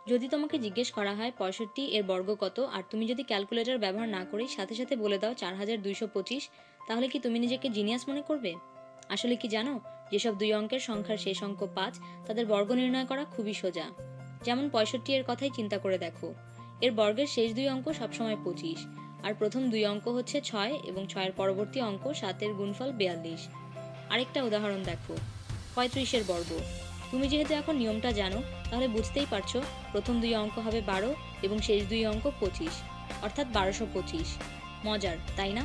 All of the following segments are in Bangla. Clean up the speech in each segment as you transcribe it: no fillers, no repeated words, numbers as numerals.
যদি তোমাকে জিজ্ঞেস করা হয় ৬৫ এর বর্গ কত আর তুমি যদি ক্যালকুলেটর ব্যবহার না করেই সাথে সাথে বলে দাও ৪,২২৫, তাহলে কি তুমি নিজেকে জিনিয়াস মনে করবে? আসলে কি জানো, যেসব দুই অঙ্কের সংখ্যার শেষ অঙ্ক ৫ তাদের বর্গ নির্ণয় করা খুবই সোজা। যেমন ৬৫ এর কথাই চিন্তা করে দেখো, এর বর্গের শেষ দুই অঙ্ক সবসময় ২৫, আর প্রথম দুই অঙ্ক হচ্ছে ৬ এবং ৬-এর পরবর্তী অঙ্ক ৭-এর গুণফল ৪২। আরেকটা উদাহরণ দেখো, ৩৫ এর বর্গ। তুমি যেহেতু এখন নিয়মটা জানো, তাহলে বুঝতেই পারছো প্রথম দুই অঙ্ক হবে ১২ এবং শেষ দুই অঙ্ক ২৫, অর্থাৎ ১২২৫। মজার, তাই না?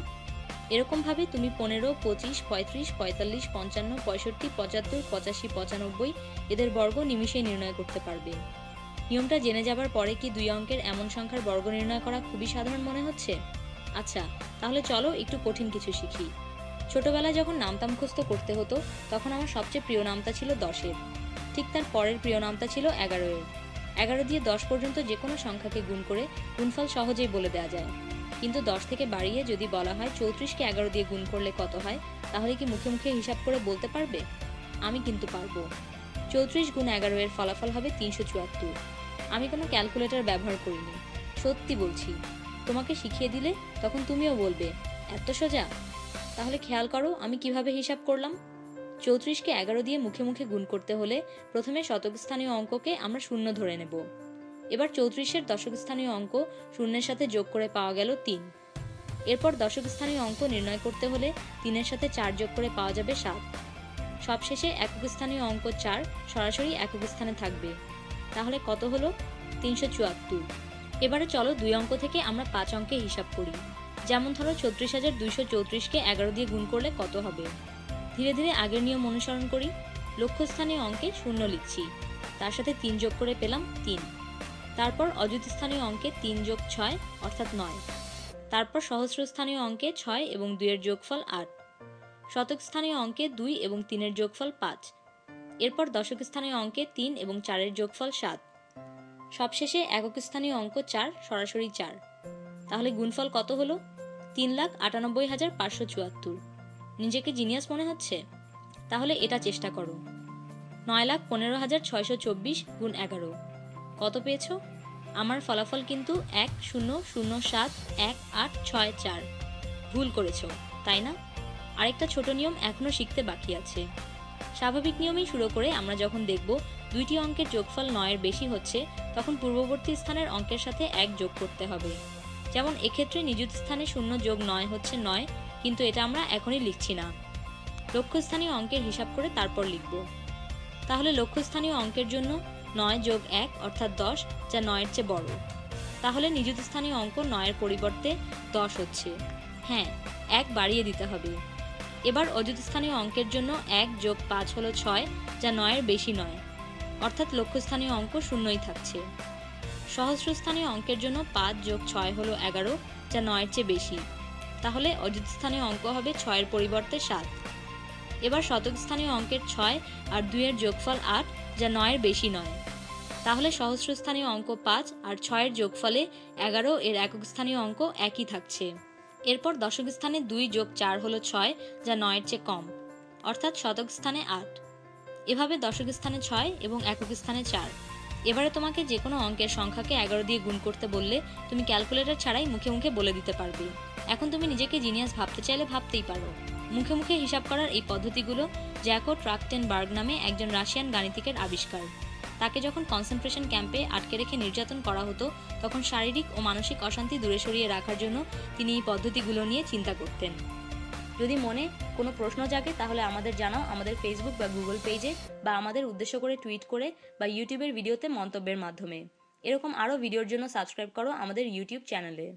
এরকমভাবে তুমি ১৫, ২৫, ৩৫, ৪৫, ৫৫, ৬৫, ৭৫, ৮৫, ৯৫ এদের বর্গ নিমিষেই নির্ণয় করতে পারবে। নিয়মটা জেনে যাবার পরে কি দুই অঙ্কের এমন সংখ্যার বর্গ নির্ণয় করা খুবই সাধারণ মনে হচ্ছে? আচ্ছা, তাহলে চলো একটু কঠিন কিছু শিখি। ছোটবেলায় যখন নামতা মুখস্থ করতে হতো, তখন আমার সবচেয়ে প্রিয় নামতা ছিল ১০-এর। ঠিক তার পরের প্রিয় নামতা ছিল ১১-এর। ১১ দিয়ে ১০ পর্যন্ত যে কোনো সংখ্যাকে গুণ করে গুণফল সহজেই বলে দেওয়া যায়। কিন্তু ১০ থেকে বাড়িয়ে যদি বলা হয় ৩৪কে ১১ দিয়ে গুণ করলে কত হয়, তাহলে কি মুখে মুখে হিসাব করে বলতে পারবে? আমি কিন্তু পারবো। ৩৪ গুণ ১১ এর ফলাফল হবে ৩৭৪। আমি কোনো ক্যালকুলেটর ব্যবহার করিনি, সত্যি বলছি। তোমাকে শিখিয়ে দিলে তখন তুমিও বলবে, এত সোজা। তাহলে খেয়াল করো আমি কিভাবে হিসাব করলাম। ৩৪কে ১১ দিয়ে মুখে মুখে গুণ করতে হলে প্রথমে শতক স্থানীয় অঙ্ককে আমরা শূন্য ধরে নেব। এবার ৩৪-এর দশক স্থানীয় অঙ্ক শূন্যের সাথে যোগ করে পাওয়া গেল ৩। এরপর দশক স্থানীয় অঙ্ক নির্ণয় করতে হলে ৩-এর সাথে ৪ যোগ করে পাওয়া যাবে ৭। সবশেষে একক স্থানীয় অঙ্ক ৪ সরাসরি একক স্থানে থাকবে। তাহলে কত হলো? ৩৭৪। এবারে চলো দুই অঙ্ক থেকে আমরা ৫ অঙ্কে হিসাব করি। যেমন ধরো ৩৬,২৩৪কে ১১ দিয়ে গুণ করলে কত হবে। ধীরে ধীরে আগের নিয়ম অনুসরণ করি। লক্ষ্যস্থানীয় অঙ্কে ০ লিখছি, তার সাথে ৩ যোগ করে পেলাম ৩। তারপর অযুত স্থানীয় অঙ্কে ৩ যোগ ৬ অর্থাৎ ৯। তারপর সহস্রস্থানীয় অঙ্কে ৬ এবং ২-এর যোগফল ৮। শতক স্থানীয় অঙ্কে ২ এবং ৩-এর যোগফল ৫। এরপর দশক স্থানীয় অঙ্কে ৩ এবং ৪-এর যোগফল ৭। সবশেষে একক স্থানীয় অঙ্ক ৪ সরাসরি ৪। তাহলে গুণফল কত হলো? ৩,৯৮,৫৭৪। নিজেকে জিনিয়াস মনে হচ্ছে? তাহলে এটা চেষ্টা করো। ৯,১৫,৬২৪ গুণ ১১ কত পেয়েছ? আমার ফলাফল কিন্তু ১,০০,৭,১,৮,৬,৪। ভুল করেছ, তাই না? আরেকটা ছোট নিয়ম এখনো শিখতে বাকি আছে। স্বাভাবিক নিয়মেই শুরু করে আমরা যখন দেখব দুইটি অঙ্কের যোগফল ৯-এর বেশি হচ্ছে, তখন পূর্ববর্তী স্থানের অঙ্কের সাথে ১ যোগ করতে হবে। যেমন এক্ষেত্রে নিযুত স্থানে ০ যোগ ৯ হচ্ছে ৯, কিন্তু এটা আমরা এখনই লিখছি না। লক্ষ্যস্থানীয় অঙ্কের হিসাব করে তারপর লিখব। তাহলে লক্ষ্যস্থানীয় অঙ্কের জন্য ৯ যোগ ১ অর্থাৎ ১০, যা ৯-এর চেয়ে বড়। তাহলে নিযুত স্থানীয় অঙ্ক ৯-এর পরিবর্তে ১০ হচ্ছে। হ্যাঁ, ১ বাড়িয়ে দিতে হবে। এবার অযুত স্থানীয় অঙ্কের জন্য ১ যোগ ৫ হলো ৬, যা ৯-এর বেশি নয়, অর্থাৎ লক্ষ্যস্থানীয় অঙ্ক ০ই থাকছে। সহস্রস্থানীয় অঙ্কের জন্য ৫ যোগ ৬ হলো ১১, যা ৯-এর চেয়ে বেশি। তাহলে অযুত স্থানীয় অঙ্ক হবে ৬-এর পরিবর্তে ৭। এবার শতক স্থানীয় অঙ্কের ৬ আর ২-এর যোগফল ৮, যা ৯-এর বেশি নয়। তাহলে সহস্রস্থানীয় অঙ্ক ৫ আর ৬-এর যোগফলে ১১ এর একক স্থানীয় অঙ্ক একই থাকছে। এরপর দশক স্থানে ২ যোগ ৪ হলো ৬, যা ৯-এর চেয়ে কম, অর্থাৎ শতক স্থানে ৮। এভাবে দশক স্থানে ৬ এবং একক স্থানে ৪। এবারে তোমাকে যে কোনো অঙ্কের সংখ্যাকে ১১ দিয়ে গুণ করতে বললে তুমি ক্যালকুলেটর ছাড়াই মুখে মুখে বলে দিতে পারবে। এখন তুমি নিজেকে জিনিয়াস ভাবতে চাইলে ভাবতেই পারো। মুখে মুখে হিসাব করার এই পদ্ধতিগুলো জ্যাকো ট্রাকটেনবার্গ নামে একজন রাশিয়ান গাণিতিকের আবিষ্কার। তাকে যখন কনসেন্ট্রেশন ক্যাম্পে আটকে রেখে নির্যাতন করা হতো, তখন শারীরিক ও মানসিক অশান্তি দূরে সরিয়ে রাখার জন্য তিনি এই পদ্ধতিগুলো নিয়ে চিন্তা করতেন। যদি মনে কোনো প্রশ্ন জাগে তাহলে আমাদের জানাও আমাদের ফেসবুক বা গুগল পেজে, বা আমাদের উদ্দেশ্য করে টুইট করে, বা ইউটিউবের ভিডিওতে মন্তব্যের মাধ্যমে। এরকম আরও ভিডিওর জন্য সাবস্ক্রাইব করো আমাদের ইউটিউব চ্যানেলে।